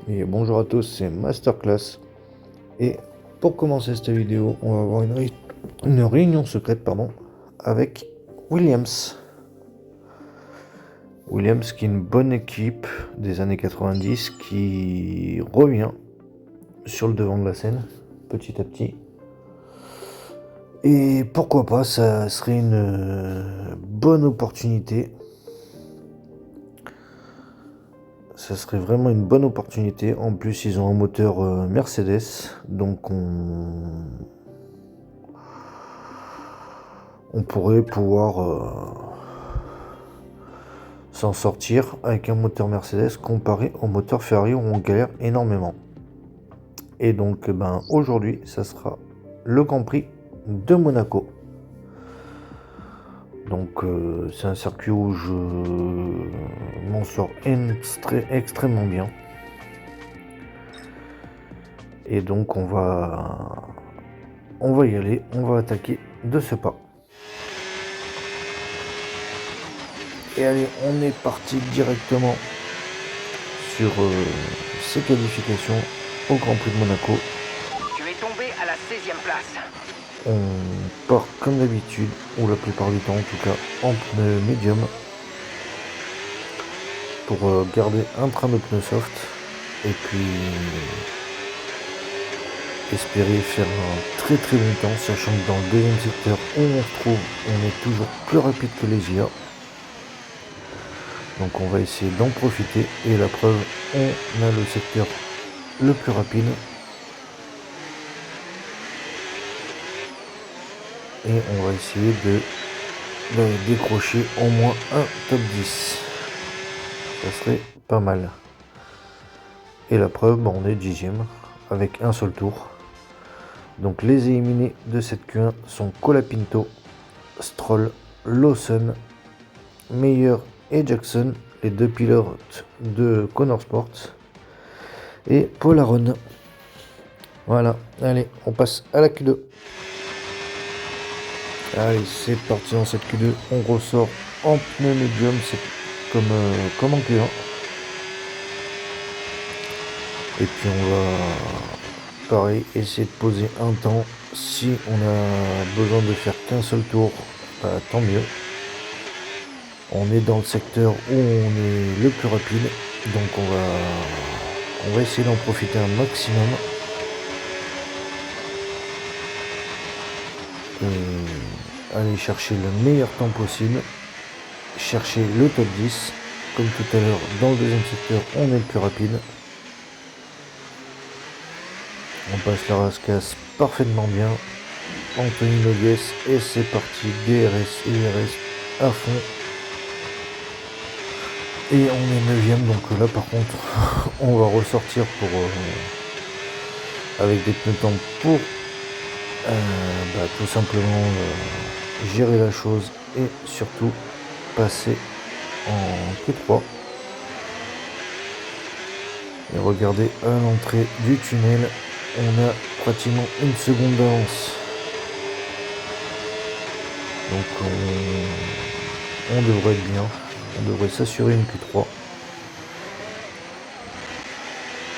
Et bonjour à tous, c'est Masterclass. Et pour commencer cette vidéo, on va avoir une réunion secrète avec Williams. Williams qui est une bonne équipe des années 90 qui revient sur le devant de la scène petit à petit. Et pourquoi pas, ça serait une bonne opportunité. Ça serait vraiment une bonne opportunité. En plus, ils ont un moteur Mercedes, donc on pourrait pouvoir s'en sortir avec un moteur Mercedes comparé au moteur Ferrari où on galère énormément. Et donc aujourd'hui, ça sera le Grand Prix de Monaco. Donc c'est un circuit où je m'en sors extrêmement bien. Et donc on va y aller, on va attaquer de ce pas. Et allez, on est parti directement sur ces qualifications au Grand Prix de Monaco. Tu es tombé à la 16e place. On part comme d'habitude, ou la plupart du temps en tout cas, en pneu médium pour garder un train de pneus soft et puis espérer faire un très bon temps, sachant que dans le deuxième secteur où on se trouve, on est toujours plus rapide que les IA. Donc on va essayer d'en profiter et la preuve, on a le secteur le plus rapide. Et on va essayer de décrocher au moins un top 10. Ça serait pas mal. Et la preuve, on est 10e avec un seul tour. Donc les éliminés de cette Q1 sont Colapinto, Stroll, Lawson, Meyer et Jackson, les deux pilotes de Connor Sports, et Paul Aron. Voilà, allez, on passe à la Q2. Allez, c'est parti dans cette Q2, on ressort en pneu médium, c'est comme en Q1. Et puis on va, pareil, essayer de poser un temps. Si on a besoin de faire qu'un seul tour, tant mieux. On est dans le secteur où on est le plus rapide, donc on va essayer d'en profiter un maximum. Et aller chercher le meilleur temps possible, chercher le top 10. Comme tout à l'heure, dans le deuxième secteur, on est le plus rapide. On passe la rascasse parfaitement bien. Anthony Nogues et c'est parti, DRS et IRS à fond. Et on est 9e, donc là par contre on va ressortir pour avec des pneus temps pour tout simplement gérer la chose et surtout passer en Q3. Et regardez, à l'entrée du tunnel, on a pratiquement une seconde d'avance. Donc on devrait être bien. On devrait s'assurer une Q3.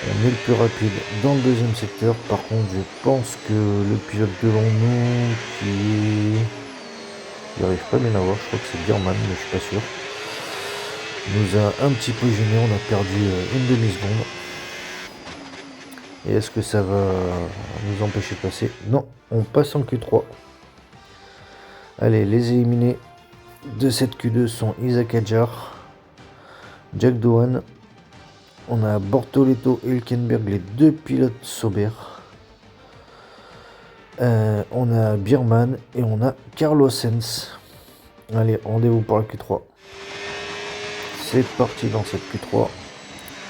On est le plus rapide dans le deuxième secteur. Par contre, je pense que le pilote devant nous qui n'arrive pas bien à voir, je crois que c'est Bierman, mais je suis pas sûr, nous a un petit peu gêné. On a perdu une demi-seconde. Et est-ce que ça va nous empêcher de passer? Non, on passe en Q3. Allez, les éliminés de cette Q2 sont Isaac Adjar, Jack Doohan, on a Bortoleto et Hülkenberg, les deux pilotes Sauber, on a Bierman et on a Carlos Sainz. Allez, rendez-vous pour la Q3. C'est parti dans cette Q3.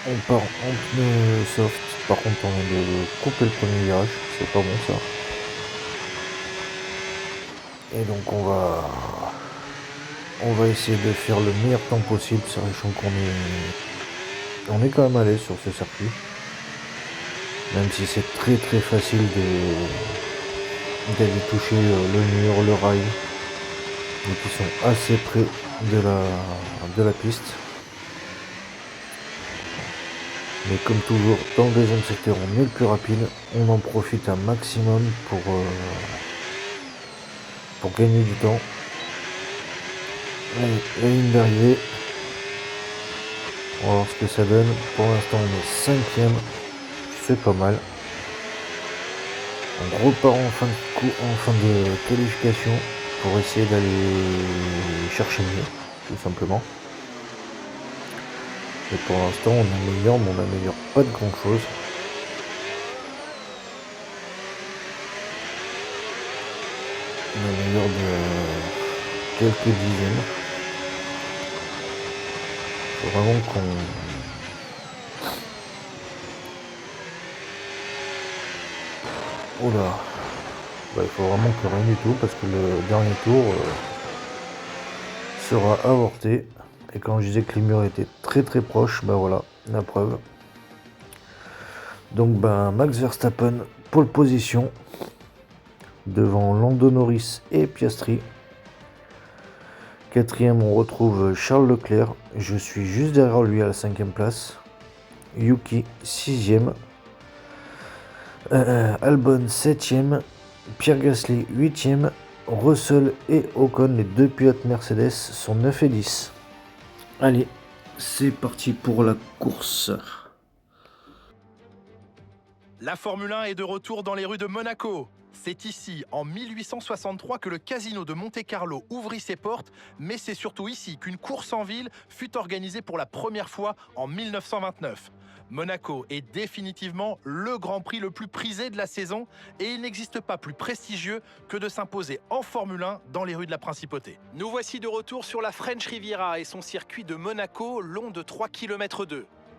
On part en pneu soft. Par contre, on vient de couper le premier virage, c'est pas bon ça. Et donc on va essayer de faire le meilleur temps possible, sachant qu'on est quand même à l'aise sur ce circuit. Même si c'est très facile d'aller toucher le mur, le rail, mais qui sont assez près de la piste. Mais comme toujours, dans le deuxième secteur, on est le plus rapide. On en profite un maximum pour gagner du temps. Allez, la ligne d'arrivée. On va voir ce que ça donne. Pour l'instant, on est 5ème. C'est pas mal. On repart en fin de qualification pour essayer d'aller chercher mieux, tout simplement. Et pour l'instant, on améliore, mais on n'améliore pas de grand chose. On améliore de quelques dizaines. Il faut vraiment qu'on... Oula, il faut vraiment que rien du tout parce que le dernier tour sera avorté. Et quand je disais que les murs étaient très proches, voilà, la preuve. Donc Max Verstappen, pole position, devant Lando Norris et Piastri. 4ème, on retrouve Charles Leclerc, je suis juste derrière lui à la 5ème place. Yuki, 6ème. Albon 7ème, Pierre Gasly 8ème, Russell et Ocon, les deux pilotes Mercedes, sont 9 et 10. Allez, c'est parti pour la course. La Formule 1 est de retour dans les rues de Monaco. C'est ici, en 1863, que le casino de Monte-Carlo ouvrit ses portes, mais c'est surtout ici qu'une course en ville fut organisée pour la première fois en 1929. Monaco est définitivement le Grand Prix le plus prisé de la saison et il n'existe pas plus prestigieux que de s'imposer en Formule 1 dans les rues de la Principauté. Nous voici de retour sur la French Riviera et son circuit de Monaco long de 3,2 km.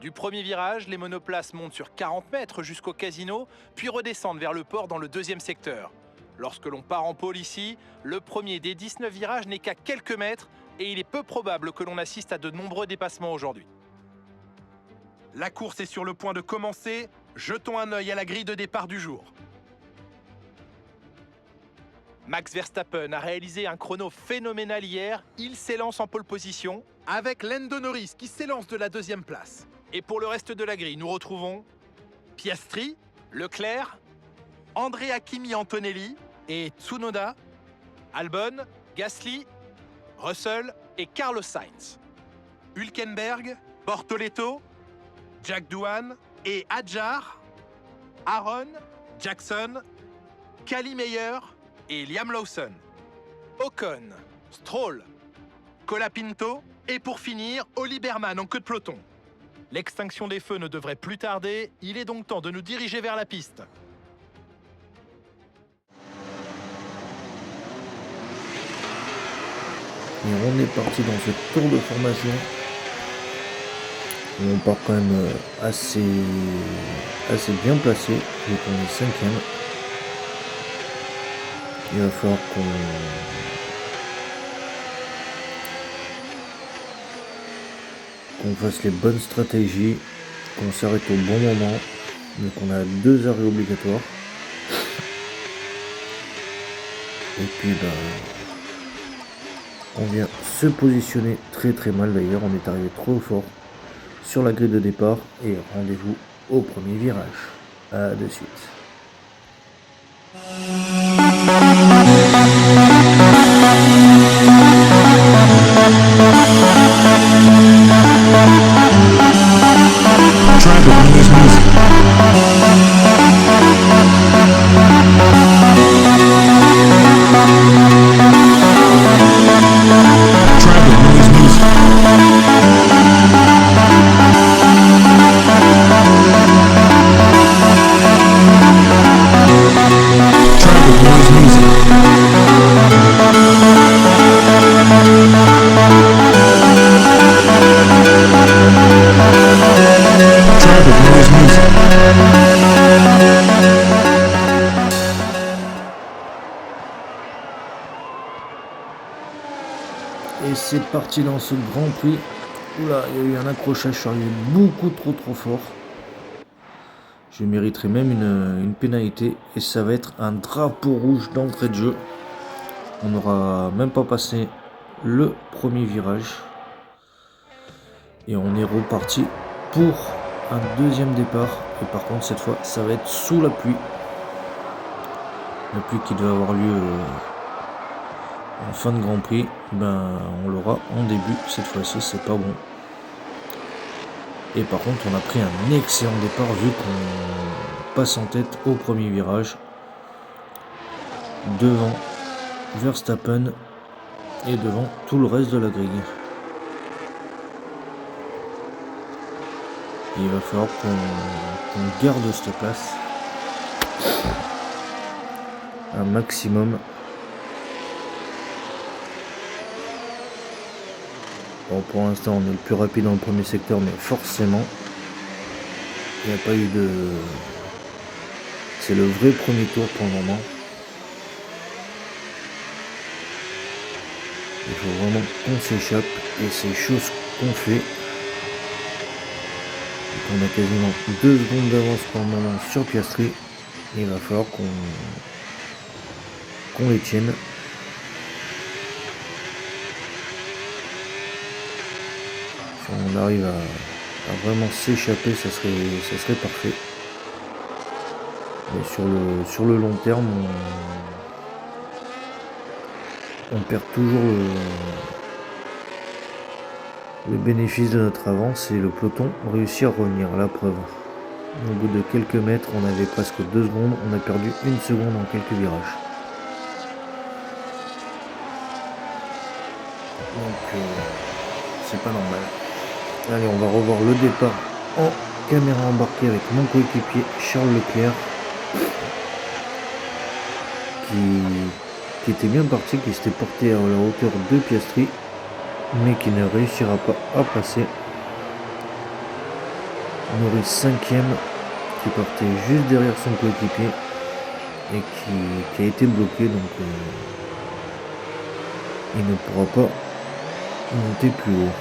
Du premier virage, les monoplaces montent sur 40 mètres jusqu'au casino, puis redescendent vers le port dans le deuxième secteur. Lorsque l'on part en pôle ici, le premier des 19 virages n'est qu'à quelques mètres et il est peu probable que l'on assiste à de nombreux dépassements aujourd'hui. La course est sur le point de commencer. Jetons un œil à la grille de départ du jour. Max Verstappen a réalisé un chrono phénoménal hier. Il s'élance en pole position avec Lando Norris qui s'élance de la deuxième place. Et pour le reste de la grille, nous retrouvons Piastri, Leclerc, Andrea Kimi Antonelli et Tsunoda, Albon, Gasly, Russell et Carlos Sainz. Hülkenberg, Bortoleto, Jack Doohan et Hadjar, Aaron, Jackson, Kali Meyer et Liam Lawson, Ocon, Stroll, Colapinto et pour finir, Oli Berman en queue de peloton. L'extinction des feux ne devrait plus tarder, il est donc temps de nous diriger vers la piste. Et on est parti dans ce tour de formation. On part quand même assez bien placé, vu qu'on est 5ème. Il va falloir qu'on fasse les bonnes stratégies, qu'on s'arrête au bon moment. Donc on a 2 arrêts obligatoires. Et puis on vient se positionner très mal d'ailleurs, on est arrivé trop fort sur la grille de départ et rendez-vous au premier virage. À de suite. Et c'est parti dans ce Grand Prix. Oula, il y a eu un accrochage, je suis arrivé beaucoup trop fort. Je mériterai même une pénalité et ça va être un drapeau rouge d'entrée de jeu. On n'aura même pas passé le premier virage. Et on est reparti pour un deuxième départ. Et par contre, cette fois, ça va être sous la pluie. La pluie qui devait avoir lieu en fin de Grand Prix. On l'aura en début. Cette fois-ci, c'est pas bon. Et par contre, on a pris un excellent départ vu qu'on passe en tête au premier virage. Devant Verstappen et devant tout le reste de la grille. Et il va falloir qu'on garde cette place un maximum. Bon, pour l'instant on est le plus rapide dans le premier secteur, mais forcément il n'y a pas eu de... C'est le vrai premier tour pour le moment. Il faut vraiment qu'on s'échappe et c'est chose qu'on fait. On a quasiment 2 secondes d'avance pour le moment sur Piastri. Et il va falloir qu'on les tienne. Si on arrive à vraiment s'échapper, ça serait parfait. Mais sur le long terme, on perd toujours le bénéfice de notre avance et le peloton réussit à revenir. La preuve, au bout de quelques mètres, on avait presque 2 secondes, on a perdu 1 seconde en quelques virages. Donc c'est pas normal. Allez, on va revoir le départ en caméra embarquée avec mon coéquipier Charles Leclerc qui était bien parti, qui s'était porté à la hauteur de Piastri, mais qui ne réussira pas à passer. Norris 5ème, qui partait juste derrière son coéquipier et qui a été bloqué, donc il ne pourra pas monter plus haut.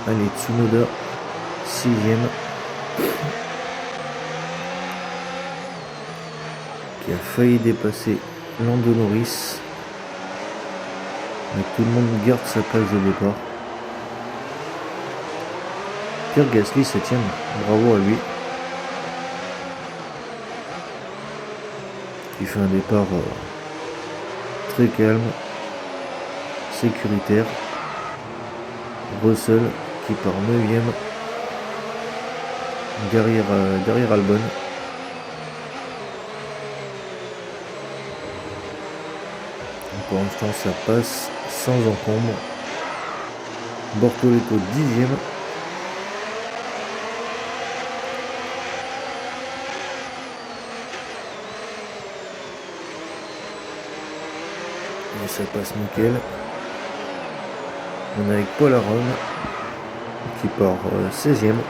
Allez, Tsunoda 6ème, qui a failli dépasser Lando Norris, mais tout le monde garde sa place de départ. Pierre Gasly 7ème, bravo à lui. Il fait un départ très calme, sécuritaire. Russell qui part 9ème derrière Albon. Pour l'instant ça passe sans encombre. Bortoleto 10ème. Et ça passe nickel. On est avec Paul Aron qui part 16ème.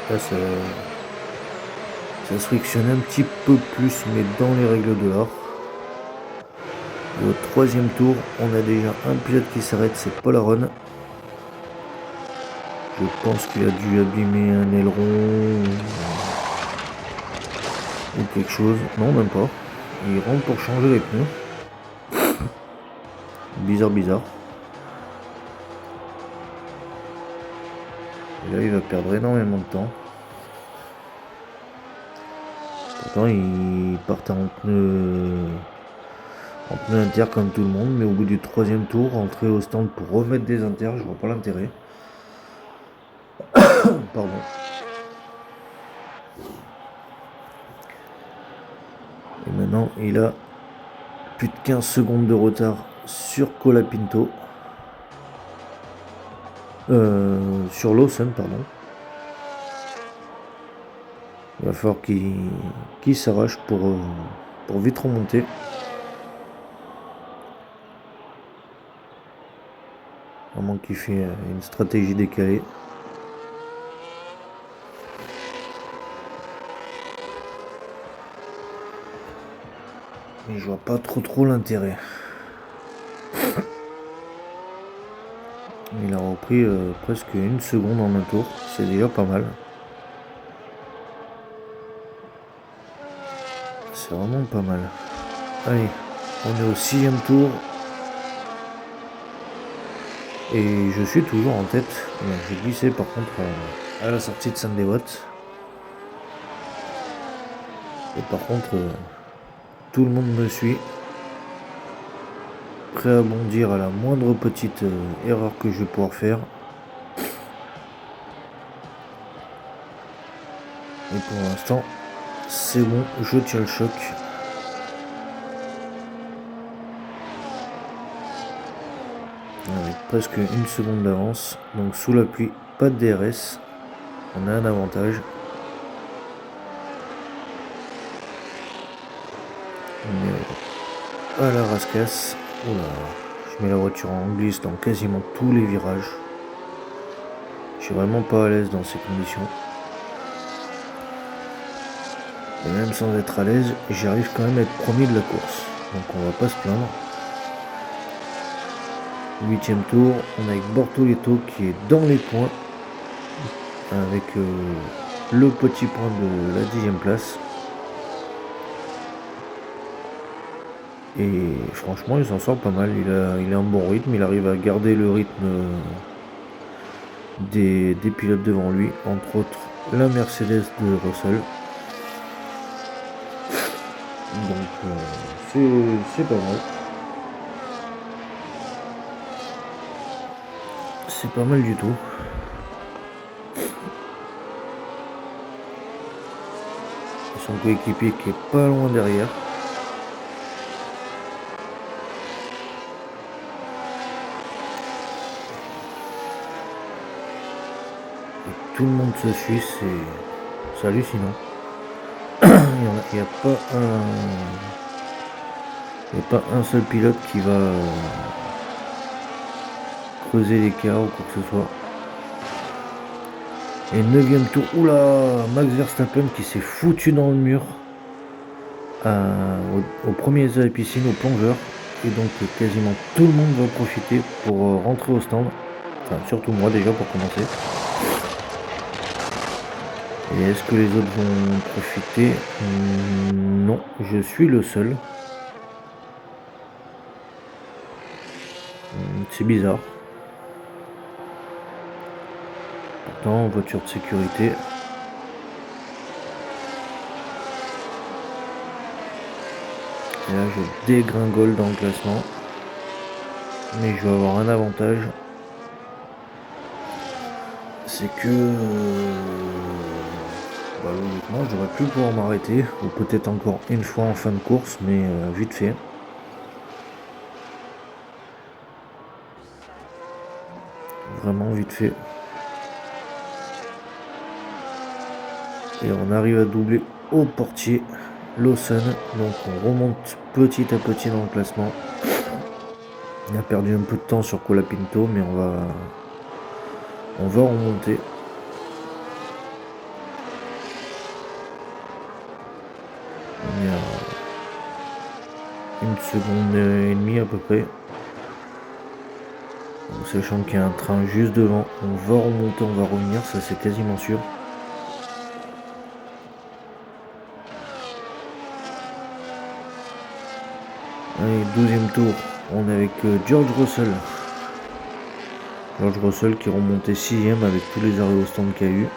Là ça se frictionne un petit peu plus, mais dans les règles de l'art. Et au 3e tour, on a déjà un pilote qui s'arrête, c'est Paul Aron. Je pense qu'il a dû abîmer un aileron ou quelque chose. Non, même pas. Il rentre pour changer les pneus. Bizarre. Et là, il va perdre énormément de temps. Pourtant, il part en pneu inter comme tout le monde, mais au bout du 3e tour, rentrer au stand pour remettre des inters, je vois pas l'intérêt. Pardon. Et maintenant, il a plus de 15 secondes de retard sur Colapinto. Sur Lawson, pardon. Il va falloir qu'il s'arrache pour vite remonter. Vraiment qu'il fait une stratégie décalée. Mais je vois pas trop l'intérêt. Il a repris presque 1 seconde en un tour. C'est déjà pas mal. C'est vraiment pas mal. Allez, on est au 6e tour. Et je suis toujours en tête. Donc, j'ai glissé par contre à la sortie de Saint-Dévote. Et par contre, tout le monde me suit. Prêt à bondir à la moindre petite erreur que je vais pouvoir faire. Et pour l'instant, c'est bon, je tiens le choc. Avec presque une seconde d'avance. Donc sous la pluie, pas de DRS. On a un avantage. On est à la rascasse. Oula, je mets la voiture en glisse dans quasiment tous les virages. Je suis vraiment pas à l'aise dans ces conditions. Et même sans être à l'aise, j'arrive quand même à être premier de la course. Donc on va pas se plaindre. 8e tour, on a avec Bortoleto qui est dans les points. Avec le petit point de la 10e place. Et franchement il s'en sort pas mal, il a un bon rythme, il arrive à garder le rythme des pilotes devant lui, entre autres la Mercedes de Russell. Donc c'est pas mal. C'est pas mal du tout. Son coéquipier qui est pas loin derrière. Et tout le monde se suit, c'est hallucinant. Il n'y a pas un seul pilote qui va creuser l'écart ou quoi que ce soit. Et 9e tour, oula, Max Verstappen qui s'est foutu dans le mur au premier essai à la piscine, au plongeur. Et donc quasiment tout le monde va profiter pour rentrer au stand. Enfin surtout moi déjà pour commencer. Et est-ce que les autres vont profiter? Non, je suis le seul. C'est bizarre. Pourtant, voiture de sécurité. Et là, je dégringole dans le classement. Mais je vais avoir un avantage. C'est que... logiquement, j'aurais pu pouvoir m'arrêter. Ou peut-être encore une fois en fin de course, mais vite fait. Vraiment vite fait. Et on arrive à doubler au portier Lawson. Donc on remonte petit à petit dans le classement. On a perdu un peu de temps sur Colapinto, mais on va remonter. On est à 1 seconde et demie à peu près. Donc, sachant qu'il y a un train juste devant, on va remonter, on va revenir, ça c'est quasiment sûr. Allez, 12e tour, on est avec George Russell. George Russell qui remontait 6e avec tous les arrêts au stand qu'il y a eu.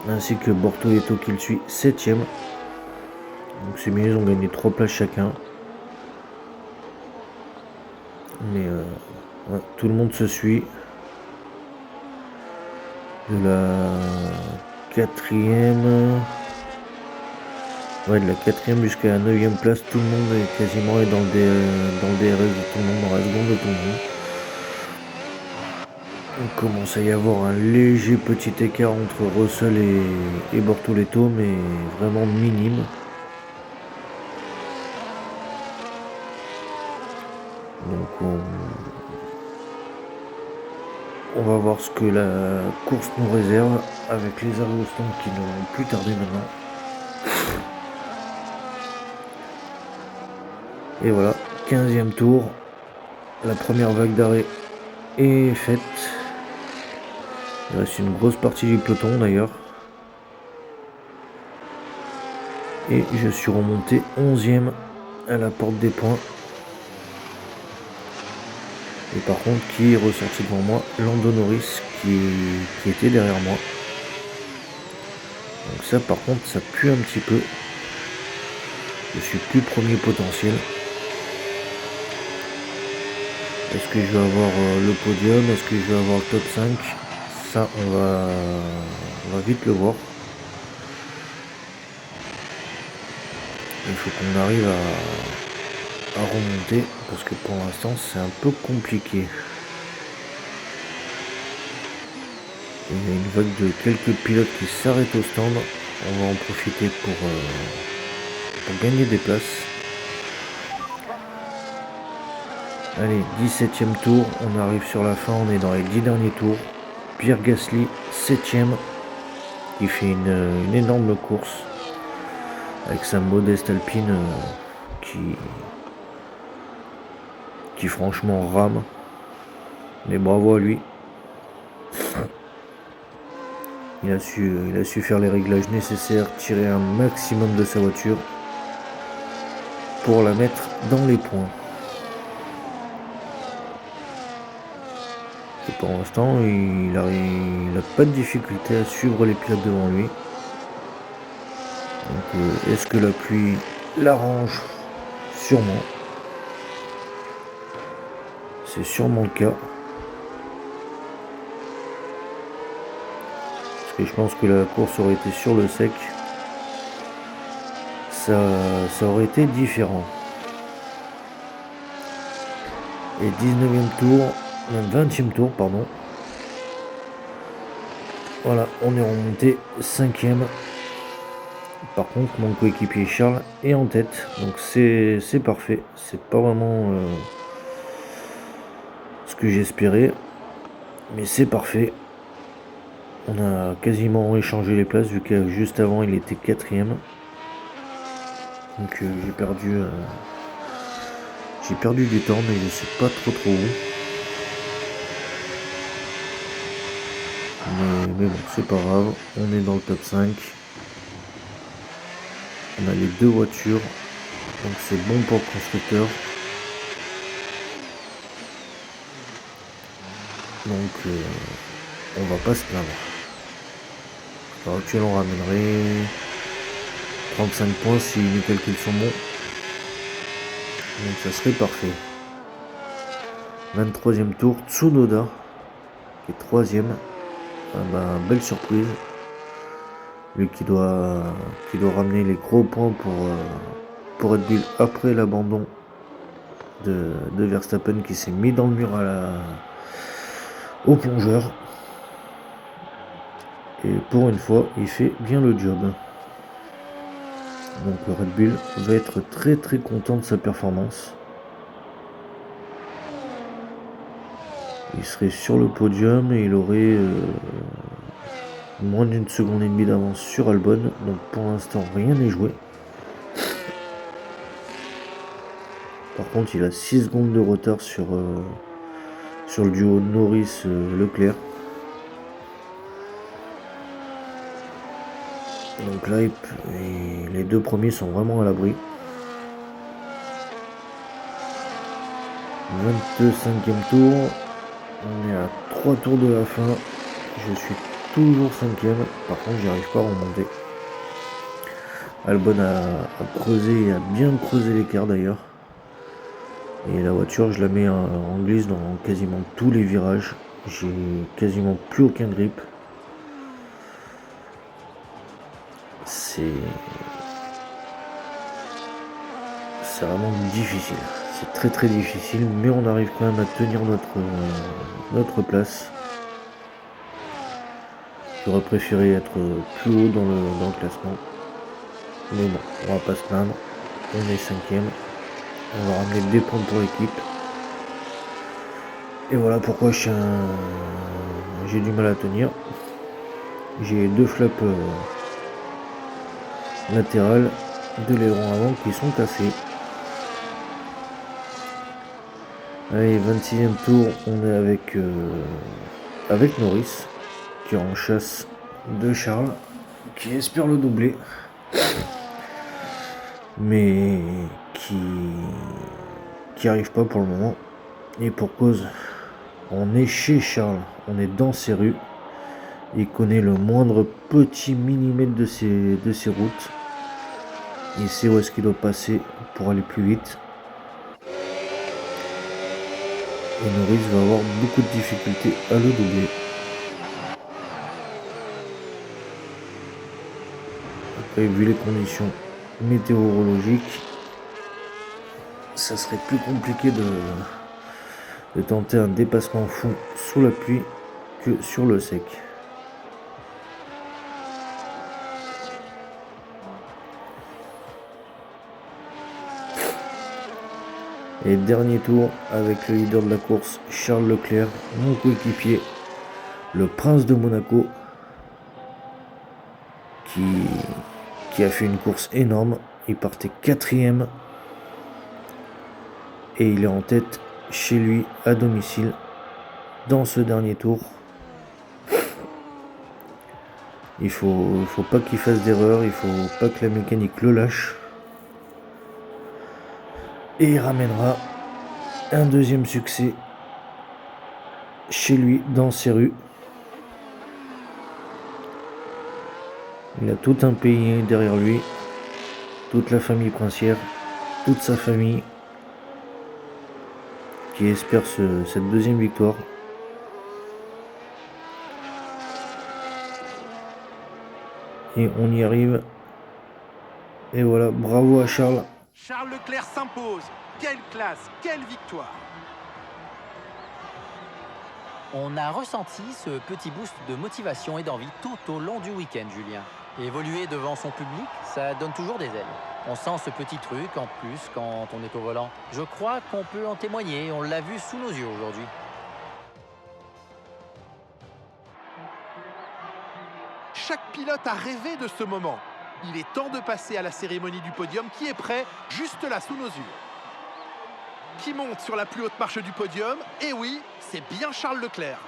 Ainsi que Bortoleto qui le suit 7e. Donc c'est mieux, ils ont gagné 3 places chacun. Mais ouais, tout le monde se suit. De la 4e. Ouais, de la 4e jusqu'à la 9e place, tout le monde est quasiment dans le DRS de tout le monde, dans la seconde de tout le monde. Il commence à y avoir un léger petit écart entre Russell et Bortoleto, mais vraiment minime. Donc on va voir ce que la course nous réserve avec les arrêts au stand qui ne vont plus tarder maintenant. Et voilà, 15e tour, la première vague d'arrêt est faite. Il reste une grosse partie du peloton d'ailleurs. Et je suis remonté 11e à la porte des points. Et par contre, qui est ressorti devant moi, Lando Norris qui était derrière moi. Donc ça par contre ça pue un petit peu. Je suis plus premier potentiel. Est-ce que je vais avoir le podium? Est-ce que je vais avoir le top 5? Ça on va vite le voir. Il faut qu'on arrive à remonter parce que pour l'instant c'est un peu compliqué. Il y a une vague de quelques pilotes qui s'arrêtent au stand. On va en profiter pour gagner des places. Allez, 17e tour, on arrive sur la fin, on est dans les 10 derniers tours. Pierre Gasly, 7e, qui fait une énorme course avec sa modeste Alpine qui franchement rame. Mais bravo à lui. Il a su faire les réglages nécessaires, tirer un maximum de sa voiture pour la mettre dans les points. Et pour l'instant, il n'a pas de difficulté à suivre les pilotes devant lui. Donc, est-ce que la pluie l'arrange? Sûrement. C'est sûrement le cas. Parce que je pense que la course aurait été sur le sec. Ça aurait été différent. Et 19e tour, même 20e tour, pardon. Voilà, on est remonté 5e. Par contre, mon coéquipier Charles est en tête, donc c'est parfait. C'est pas vraiment ce que j'espérais, mais c'est parfait. On a quasiment échangé les places vu que juste avant il était 4e. Donc j'ai perdu du temps, mais je sais pas trop où. Mais bon, c'est pas grave, on est dans le top 5. On a les deux voitures, donc c'est bon pour le constructeur. Donc on va pas se plaindre. À l'heure actuelle on ramènerait 35 points si mes calculs sont bons. Donc ça serait parfait. 23e tour, Tsunoda qui est 3e. Belle surprise. Lui qui doit ramener les gros points pour Red Bull après l'abandon de Verstappen qui s'est mis dans le mur au plongeur. Et pour une fois, il fait bien le job. Donc Red Bull va être très très content de sa performance. Il serait sur le podium et il aurait moins d'une seconde et demie d'avance sur Albon. Donc pour l'instant, rien n'est joué. Par contre, il a 6 secondes de retard sur le duo Norris-Leclerc. Donc là, les deux premiers sont vraiment à l'abri. 25e tour. On est à 3 tours de la fin. Je suis toujours 5e. Par contre, j'y arrive pas à remonter. Albon a creusé, a bien creusé l'écart d'ailleurs. Et la voiture, je la mets en glisse dans quasiment tous les virages. J'ai quasiment plus aucun grip. C'est vraiment difficile. C'est très très difficile, mais on arrive quand même à tenir notre place. J'aurais préféré être plus haut dans le classement. Mais bon, on va pas se plaindre. On est 5e. On va ramener des points pour l'équipe. Et voilà pourquoi j'ai du mal à tenir. J'ai 2 flaps latérales de l'aileron avant qui sont cassés. Allez, 26e tour, on est avec Norris qui est en chasse de Charles qui espère le doubler, mais qui arrive pas pour le moment. Et pour cause, on est chez Charles, on est dans ses rues. Il connaît le moindre petit millimètre de ses routes. Il sait où est-ce qu'il doit passer pour aller plus vite. Et Norris va avoir beaucoup de difficultés à le doubler. Après, vu les conditions météorologiques, ça serait plus compliqué de tenter un dépassement fou sous la pluie que sur le sec. Et dernier tour avec le leader de la course, Charles Leclerc, mon coéquipier, le prince de Monaco, qui a fait une course énorme. Il partait 4e et il est en tête chez lui à domicile dans ce dernier tour. Il faut pas qu'il fasse d'erreur, il faut pas que la mécanique le lâche. Et il ramènera un deuxième succès chez lui dans ses rues. Il a tout un pays derrière lui, toute la famille princière, toute sa famille qui espère cette deuxième victoire. Et on y arrive. Et voilà, bravo à Charles. Charles Leclerc s'impose. Quelle classe, quelle victoire! On a ressenti ce petit boost de motivation et d'envie tout au long du week-end, Julien. Évoluer devant son public, ça donne toujours des ailes. On sent ce petit truc en plus quand on est au volant. Je crois qu'on peut en témoigner, on l'a vu sous nos yeux aujourd'hui. Chaque pilote a rêvé de ce moment. Il est temps de passer à la cérémonie du podium qui est prêt, juste là sous nos yeux. Qui monte sur la plus haute marche du podium? Et oui, c'est bien Charles Leclerc.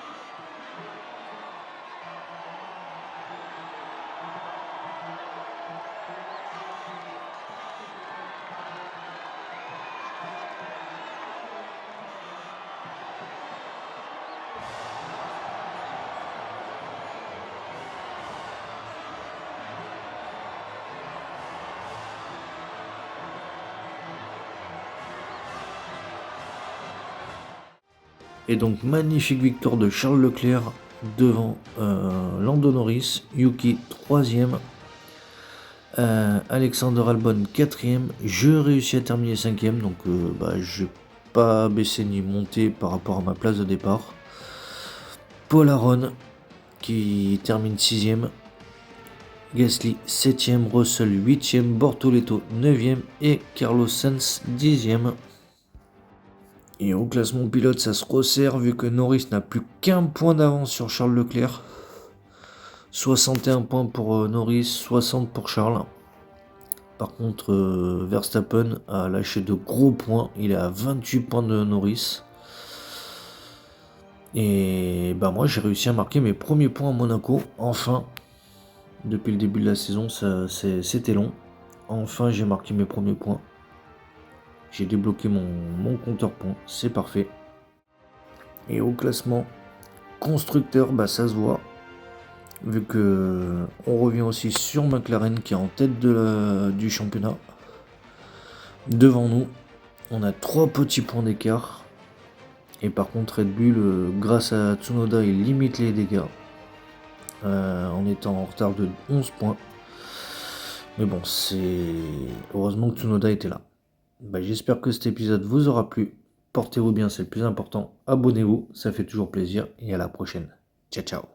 Et donc magnifique victoire de Charles Leclerc devant Lando Norris, Yuki 3e, Alexander Albon 4e, je réussis à terminer 5e, donc je n'ai pas baissé ni monté par rapport à ma place de départ. Paul Aron qui termine 6e, Gasly 7e, Russell 8e, Bortoleto 9e et Carlos Sainz 10e. Et au classement pilote, ça se resserre vu que Norris n'a plus qu'un point d'avance sur Charles Leclerc. 61 points pour Norris, 60 pour Charles. Par contre, Verstappen a lâché de gros points. Il est à 28 points de Norris. Et moi, j'ai réussi à marquer mes premiers points à Monaco. Enfin, depuis le début de la saison, c'était long. Enfin, j'ai marqué mes premiers points. J'ai débloqué mon compteur points, c'est parfait. Et au classement constructeur, ça se voit. Vu que on revient aussi sur McLaren qui est en tête du championnat. Devant nous, on a 3 petits points d'écart. Et par contre Red Bull, grâce à Tsunoda, il limite les dégâts. En étant en retard de 11 points. Mais bon, heureusement que Tsunoda était là. J'espère que cet épisode vous aura plu. Portez-vous bien, c'est le plus important. Abonnez-vous, ça fait toujours plaisir. Et à la prochaine. Ciao, ciao.